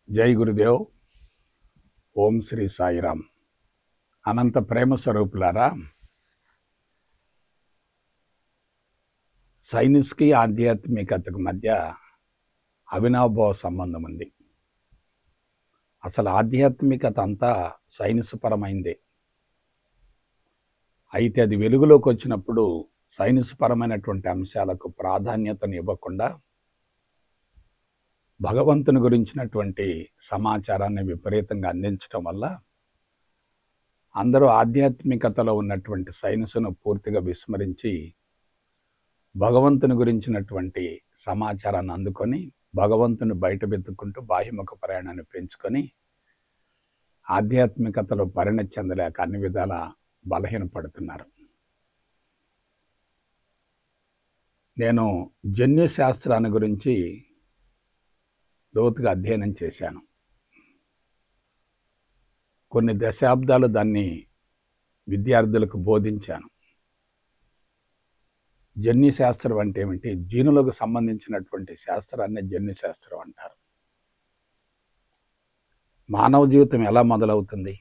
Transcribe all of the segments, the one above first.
జై గురుదేవ్. ఓం శ్రీ సాయిరామ్. అనంత ప్రేమ స్వరూపులారా, సైన్స్కి ఆధ్యాత్మికతకు మధ్య అవినాభావ సంబంధం ఉంది. అసలు ఆధ్యాత్మికత అంతా సైన్స్ పరమైందే. అయితే అది వెలుగులోకి వచ్చినప్పుడు సైన్స్ పరమైనటువంటి అంశాలకు ప్రాధాన్యతను ఇవ్వకుండా భగవంతుని గురించినటువంటి సమాచారాన్ని విపరీతంగా అందించడం వల్ల అందరూ ఆధ్యాత్మికతలో ఉన్నటువంటి సైన్స్ను పూర్తిగా విస్మరించి భగవంతుని గురించినటువంటి సమాచారాన్ని అందుకొని భగవంతుని బయట వెతుక్కుంటూ బాహ్యముఖ ప్రయాణాన్ని పెంచుకొని ఆధ్యాత్మికతలో పరిణతి చెందలేక అన్ని విధాల బలహీనపడుతున్నారు. నేను జన్యు శాస్త్రాన్ని గురించి లోతుగా అధ్యయనం చేశాను. కొన్ని దశాబ్దాలు దాన్ని విద్యార్థులకు బోధించాను. జన్యు శాస్త్రం అంటే ఏమిటి? జీనులకు సంబంధించినటువంటి శాస్త్రాన్ని జన్యు శాస్త్రం అంటారు. మానవ జీవితం ఎలా మొదలవుతుంది?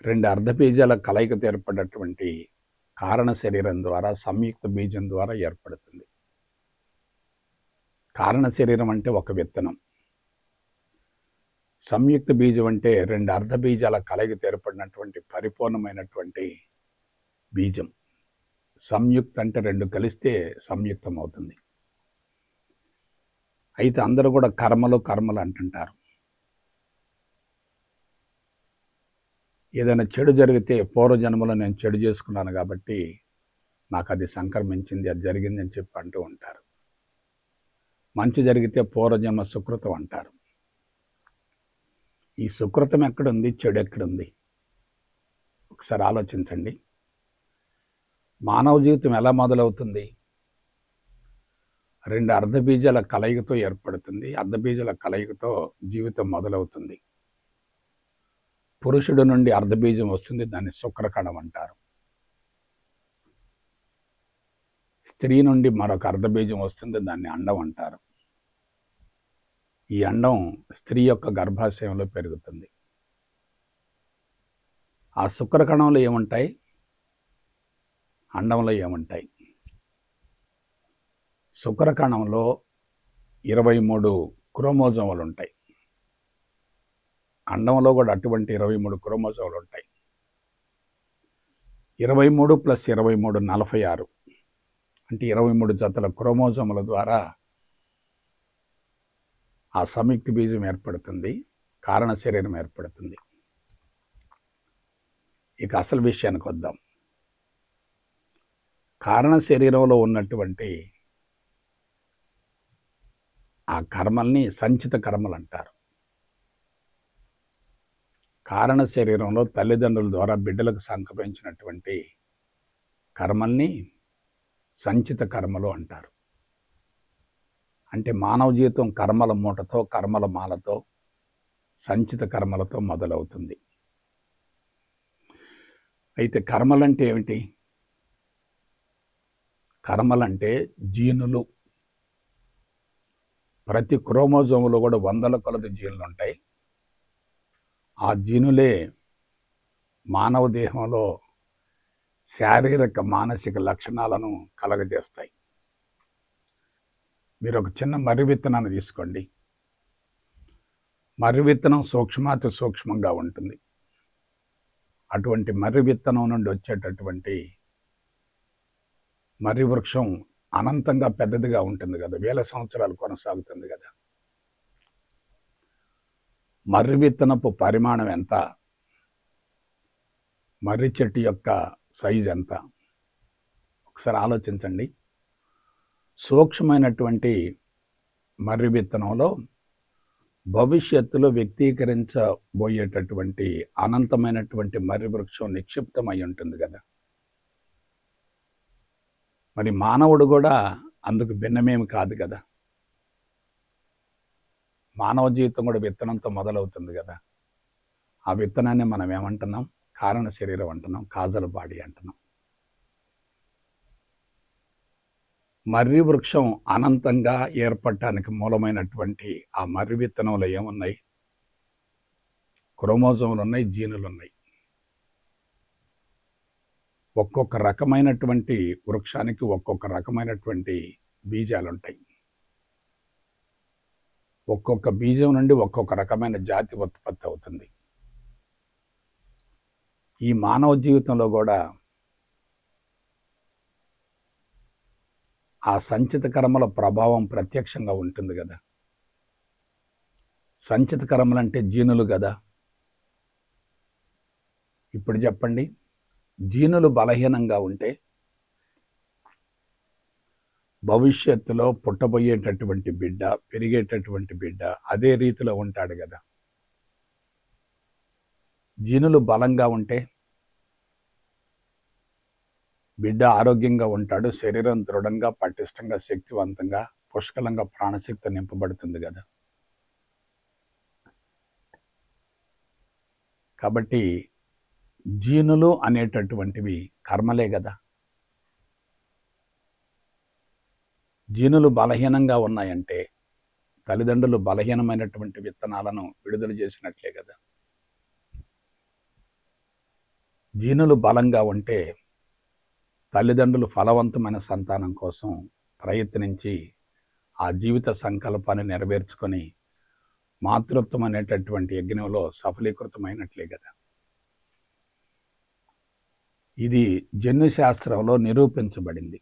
రెండు అర్ధబీజాల కలయికతో ఏర్పడినటువంటి కారణ శరీరం ద్వారా సంయుక్త బీజం ద్వారా ఏర్పడుతుంది. కారణ శరీరం అంటే ఒక విత్తనం, సంయుక్త బీజం అంటే రెండు అర్ధబీజాల కలయికతో ఏర్పడినటువంటి పరిపూర్ణమైనటువంటి బీజం. సంయుక్త అంటే రెండు కలిస్తే సంయుక్తం అవుతుంది. అయితే అందరూ కూడా కర్మలు అంటుంటారు. ఏదైనా చెడు జరిగితే పూర్వజన్మలో నేను చెడు చేసుకున్నాను కాబట్టి నాకు అది సంక్రమించింది, అది జరిగింది అని చెప్పి అంటూ ఉంటారు. మంచి జరిగితే పూర్వజన్మ సుకృతం అంటారు. ఈ సుకృతం ఎక్కడుంది, చెడు ఎక్కడుంది? ఒకసారి ఆలోచించండి. మానవ జీవితం ఎలా మొదలవుతుంది? రెండు అర్ధబీజాల కలయికతో ఏర్పడుతుంది. అర్ధబీజాల కలయికతో జీవితం మొదలవుతుంది. పురుషుడు నుండి అర్ధబీజం వస్తుంది, దాన్ని శుక్రకణం అంటారు. స్త్రీ నుండి మరొక అర్ధబీజం వస్తుంది, దాన్ని అండం అంటారు. ఈ అండం స్త్రీ యొక్క గర్భాశయంలో పెరుగుతుంది. ఆ శుక్రకణంలో ఏముంటాయి, అండంలో ఏముంటాయి? శుక్రకణంలో 23 క్రోమోజోములు ఉంటాయి. అండంలో కూడా అటువంటి 23 క్రోమోజోములు ఉంటాయి. 23 + 23 46, అంటే 23 జతల క్రోమోజోముల ద్వారా ఆ సంయుక్త బీజం ఏర్పడుతుంది, కారణ శరీరం ఏర్పడుతుంది. ఇక అసలు విషయానికి వద్దాం. కారణ శరీరంలో ఉన్నటువంటి ఆ కర్మల్ని సంచిత కర్మలు అంటారు. కారణ శరీరంలో తల్లిదండ్రుల ద్వారా బిడ్డలకు సంక్రమించినటువంటి కర్మల్ని సంచిత కర్మలు అంటారు. అంటే మానవ జీవితం కర్మల మూటతో, కర్మల మాలతో, సంచిత కర్మలతో మొదలవుతుంది. అయితే కర్మలంటే ఏమిటి? కర్మలంటే జీనులు. ప్రతి క్రోమోజోములో కూడా 100ల కొలది జీనులు ఉంటాయి. ఆ జీనులే మానవ దేహంలో శారీరక మానసిక లక్షణాలను కలగజేస్తాయి. మీరు ఒక చిన్న మర్రి విత్తనాన్ని తీసుకోండి. మర్రి విత్తనం సూక్ష్మాతి సూక్ష్మంగా ఉంటుంది. అటువంటి మర్రి విత్తనం నుండి వచ్చేటటువంటి మర్రి వృక్షం అనంతంగా పెద్దదిగా ఉంటుంది కదా, వేల సంవత్సరాలు కొనసాగుతుంది కదా. మర్రి విత్తనపు పరిమాణం ఎంత? మర్రి చెట్టు యొక్క సైజు ఎంత? ఒకసారి ఆలోచించండి. సూక్ష్మమైనటువంటి మర్రి విత్తనంలో భవిష్యత్తులో వ్యక్తీకరించబోయేటటువంటి అనంతమైనటువంటి మర్రి వృక్షం నిక్షిప్తమై ఉంటుంది కదా. మరి మానవుడు కూడా అందుకు భిన్నమేమి కాదు కదా. మానవ జీవితం కూడా విత్తనంతో మొదలవుతుంది కదా. ఆ విత్తనాన్ని మనం ఏమంటున్నాం? కారణ శరీరం అంటున్నాం, కాజల్ బాడీ అంటున్నాం. మర్రి వృక్షం అనంతంగా ఏర్పడటానికి మూలమైనటువంటి ఆ మర్రి విత్తనంలో ఏమున్నాయి? క్రోమోజోములు ఉన్నాయి, జీనులు ఉన్నాయి. ఒక్కొక్క రకమైనటువంటి వృక్షానికి ఒక్కొక్క రకమైనటువంటి బీజాలు ఉంటాయి. ఒక్కొక్క బీజం నుండి ఒక్కొక్క రకమైన జాతి ఉత్పత్తి అవుతుంది. ఈ మానవ జీవితంలో కూడా ఆ సంచిత కర్మల ప్రభావం ప్రత్యక్షంగా ఉంటుంది కదా. సంచిత కర్మలు అంటే జీనులు కదా. ఇప్పుడు చెప్పండి, జీనులు బలహీనంగా ఉంటే భవిష్యత్తులో పుట్టబోయేటటువంటి బిడ్డ, పెరిగేటటువంటి బిడ్డ అదే రీతిలో ఉంటాడు కదా. జీనులు బలంగా ఉంటే బిడ్డ ఆరోగ్యంగా ఉంటాడు, శరీరం దృఢంగా, పటిష్టంగా, శక్తివంతంగా, పుష్కలంగా ప్రాణశక్తి నింపబడుతుంది కదా. కాబట్టి జీనులు అనేటటువంటివి కర్మలే కదా. జీనులు బలహీనంగా ఉన్నాయంటే తల్లిదండ్రులు బలహీనమైనటువంటి విత్తనాలను విడుదల చేసినట్లే కదా. జీనులు బలంగా ఉంటే తల్లిదండ్రులు ఫలవంతమైన సంతానం కోసం ప్రయత్నించి ఆ జీవిత సంకల్పాన్ని నెరవేర్చుకొని మాతృత్వం అనేటటువంటి యజ్ఞంలో సఫలీకృతమైనట్లే కదా. ఇది జన్యుశాస్త్రంలో నిరూపించబడింది.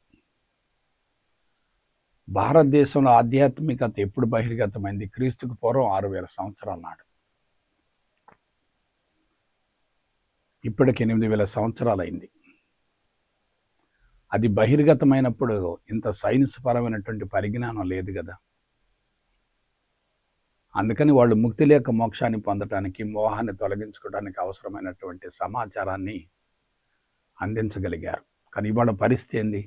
భారతదేశంలో ఆధ్యాత్మికత ఎప్పుడు బహిర్గతమైంది? క్రీస్తుకు పూర్వం 6000 సంవత్సరాల నాడు. ఇప్పటికి 8000 సంవత్సరాలైంది. అది బహిర్గతమైనప్పుడు ఇంత సైన్స్ పరమైనటువంటి పరిజ్ఞానం లేదు కదా. అందుకని వాళ్ళు ముక్తి లేక మోక్షాన్ని పొందటానికి, మోహాన్ని తొలగించుకోవడానికి అవసరమైనటువంటి సమాచారాన్ని అందించగలిగారు. కానీ ఇవాళ పరిస్థితి ఏంది?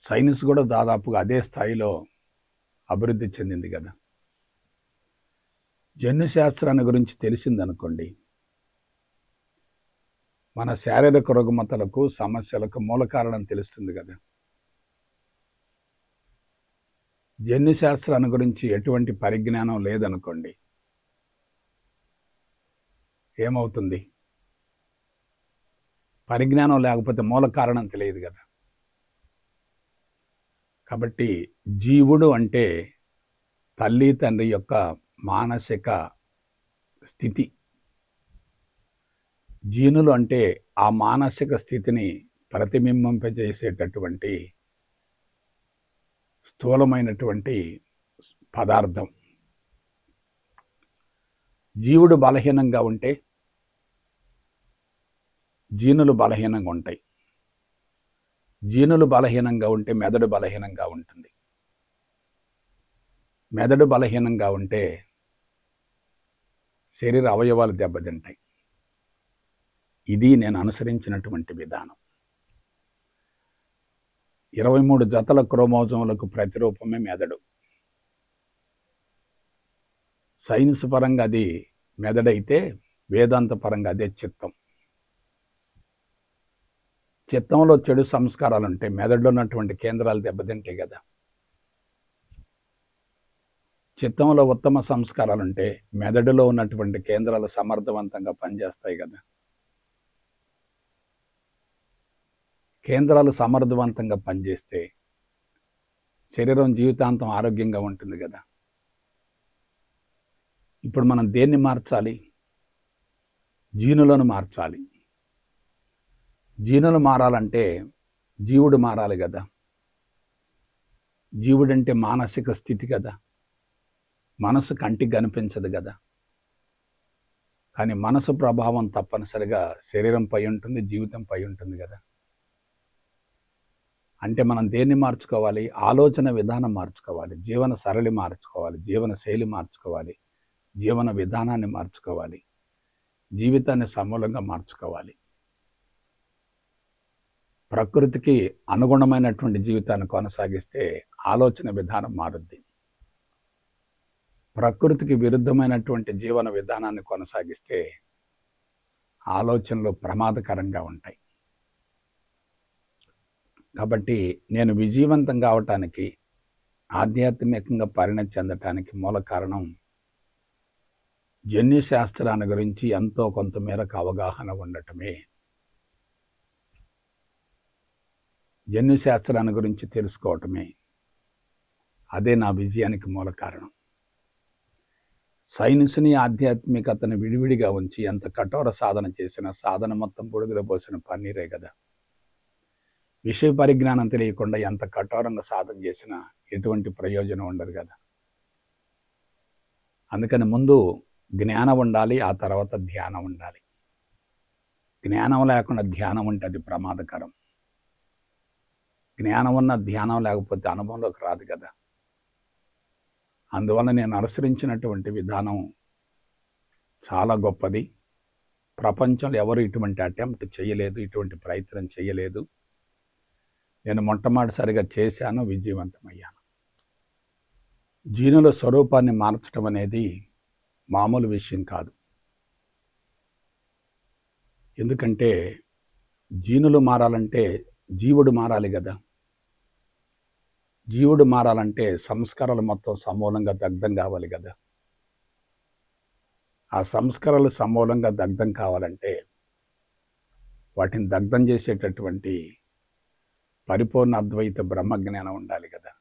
సైన్స్ కూడా దాదాపుగా అదే స్థాయిలో అభివృద్ధి చెందింది కదా. జన్యుశాస్త్రాన్ని గురించి తెలిసిందనుకోండి, మన శారీరక రుగ్మతలకు, సమస్యలకు మూల కారణం తెలుస్తుంది కదా. జన్యుశాస్త్రాన్ని గురించి ఎటువంటి పరిజ్ఞానం లేదనుకోండి, ఏమవుతుంది? పరిజ్ఞానం లేకపోతే మూల కారణం తెలియదు కదా. కాబట్టి జీవుడు అంటే తల్లి తండ్రి యొక్క మానసిక స్థితి. జీనులు అంటే ఆ మానసిక స్థితిని ప్రతిబింబింపజేసేటటువంటి స్థూలమైనటువంటి పదార్థం. జీవుడు బలహీనంగా ఉంటే జీనులు బలహీనంగా ఉంటాయి. జీనులు బలహీనంగా ఉంటే మెదడు బలహీనంగా ఉంటుంది. మెదడు బలహీనంగా ఉంటే శరీర అవయవాలు దెబ్బతింటాయి. ఇది నేను అనుసరించినటువంటి విధానం. 23 జతల క్రోమోజోములకు ప్రతిరూపమే మెదడు. సైన్స్ పరంగా అది మెదడైతే వేదాంత పరంగా అదే చిత్తం. చిత్తంలో చెడు సంస్కారాలు ఉంటాయి, మెదడులో ఉన్నటువంటి కేంద్రాలు దెబ్బతింటాయి కదా. చిత్తంలో ఉత్తమ సంస్కారాలు ఉంటే మెదడులో ఉన్నటువంటి కేంద్రాలు సమర్థవంతంగా పనిచేస్తాయి కదా. కేంద్రాలు సమర్థవంతంగా పనిచేస్తే శరీరం జీవితాంతం ఆరోగ్యంగా ఉంటుంది కదా. ఇప్పుడు మనం దేన్ని మార్చాలి? జీనులను మార్చాలి. జీనులు మారాలంటే జీవుడు మారాలి కదా. జీవుడంటే మానసిక స్థితి కదా. మనసు కంటికి కనిపించదు కదా. కానీ మనసు ప్రభావం తప్పనిసరిగా శరీరంపై ఉంటుంది, జీవితంపై ఉంటుంది కదా. అంటే మనం దేన్ని మార్చుకోవాలి? ఆలోచన విధానం మార్చుకోవాలి, జీవన సరళి మార్చుకోవాలి, జీవన శైలి మార్చుకోవాలి, జీవన విధానాన్ని మార్చుకోవాలి, జీవితాన్ని సమూలంగా మార్చుకోవాలి. ప్రకృతికి అనుగుణమైనటువంటి జీవితాన్ని కొనసాగిస్తే ఆలోచన విధానం మారుద్ది. ప్రకృతికి విరుద్ధమైనటువంటి జీవన విధానాన్ని కొనసాగిస్తే ఆలోచనలు ప్రమాదకరంగా ఉంటాయి. కాబట్టి నేను విజయవంతం కావటానికి, ఆధ్యాత్మికంగా పరిణతి చెందటానికి మూల కారణం జన్యుశాస్త్రాన్ని గురించి ఎంతో కొంత మేరకు అవగాహన ఉండటమే. జన్యుశాస్త్రాన్ని గురించి తెలుసుకోవటమే. అదే నా విజయానికి మూల కారణం. సైన్స్ని, ఆధ్యాత్మికతను విడివిడిగా ఉంచి ఎంత కఠోర సాధన చేసినా సాధన మొత్తం బుడిదలో పోసిన పన్నీరే కదా. విషయ పరిజ్ఞానం తెలియకుండా ఎంత కఠోరంగా సాధన చేసినా ఎటువంటి ప్రయోజనం ఉండదు కదా. అందుకని ముందు జ్ఞానం ఉండాలి, ఆ తర్వాత ధ్యానం ఉండాలి. జ్ఞానం లేకుండా ధ్యానం ఉంటే అది ప్రమాదకరం. జ్ఞానం ఉన్న ధ్యానం లేకపోతే అనుభవంలోకి రాదు కదా. అందువల్ల నేను అనుసరించినటువంటి విధానం చాలా గొప్పది. ప్రపంచంలో ఎవరు ఇటువంటి అటెంప్ట్ చేయలేదు, ఇటువంటి ప్రయత్నం చేయలేదు. నేను మొట్టమొదటిసారిగా చేశాను, విజయవంతమయ్యాను. జీనుల స్వరూపాన్ని మార్చడం అనేది మామూలు విషయం కాదు. ఎందుకంటే జీనులు మారాలంటే జీవుడు మారాలి కదా. జీవుడు మారాలంటే సంస్కారాలు మొత్తం సమూలంగా దగ్ధం కావాలి కదా. ఆ సంస్కారాలు సమూలంగా దగ్ధం కావాలంటే వాటిని దగ్ధం చేసేటటువంటి పరిపూర్ణ అద్వైత బ్రహ్మజ్ఞానం ఉండాలి కదా.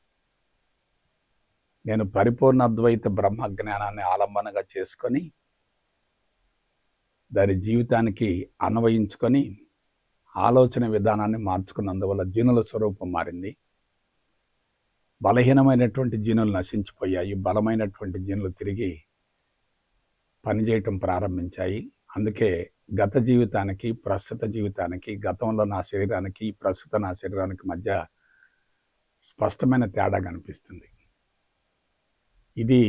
నేను పరిపూర్ణ అద్వైత బ్రహ్మజ్ఞానాన్ని ఆలంబనగా చేసుకొని దాని జీవితానికి అన్వయించుకొని ఆలోచన విధానాన్ని మార్చుకున్నందువల్ల జీనుల స్వరూపం మారింది. బలహీనమైనటువంటి జీనులు నశించిపోయాయి, బలమైనటువంటి జీనులు తిరిగి పనిచేయటం ప్రారంభించాయి. అందుకే గత జీవితానికి, ప్రస్తుత జీవితానికి, గతంలో నా శరీరానికి, ప్రస్తుత నా శరీరానికి మధ్య స్పష్టమైన తేడా కనిపిస్తుంది. ఇది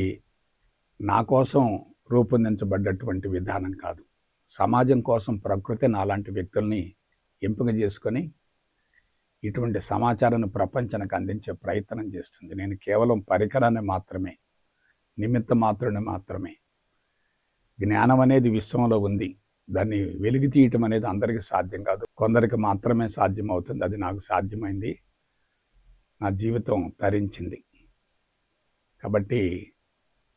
నా కోసం రూపొందించబడ్డటువంటి విధానం కాదు. సమాజం కోసం ప్రకృతి నాలాంటి వ్యక్తుల్ని ఎంపిక చేసుకొని ఇటువంటి సమాచారాన్ని ప్రపంచానికి అందించే ప్రయత్నం చేస్తుంది. నేను కేవలం పరికరాన్ని మాత్రమే, నిమిత్త మాత్రుని మాత్రమే. జ్ఞానం అనేది విశ్వంలో ఉంది. దాన్ని వెలికి తీయటం అనేది అందరికీ సాధ్యం కాదు, కొందరికి మాత్రమే సాధ్యమవుతుంది. అది నాకు సాధ్యమైంది, నా జీవితం తరించింది. కాబట్టి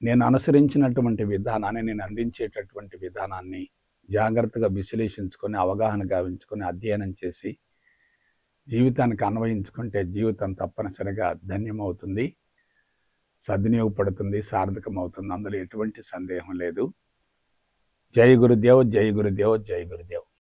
నేను అనుసరించినటువంటి విధానాన్ని, నేను అందించేటటువంటి విధానాన్ని జాగ్రత్తగా విశ్లేషించుకొని, అవగాహన గావించుకొని, అధ్యయనం చేసి జీవితానికి అన్వయించుకుంటే జీవితం తప్పనిసరిగా ధన్యమవుతుంది, సద్వినియోగపడుతుంది, సార్థకమవుతుంది. అందులో ఎటువంటి సందేహం లేదు. జై గురుదేవ్, జై గురుదేవ్, జై గురుదేవ్.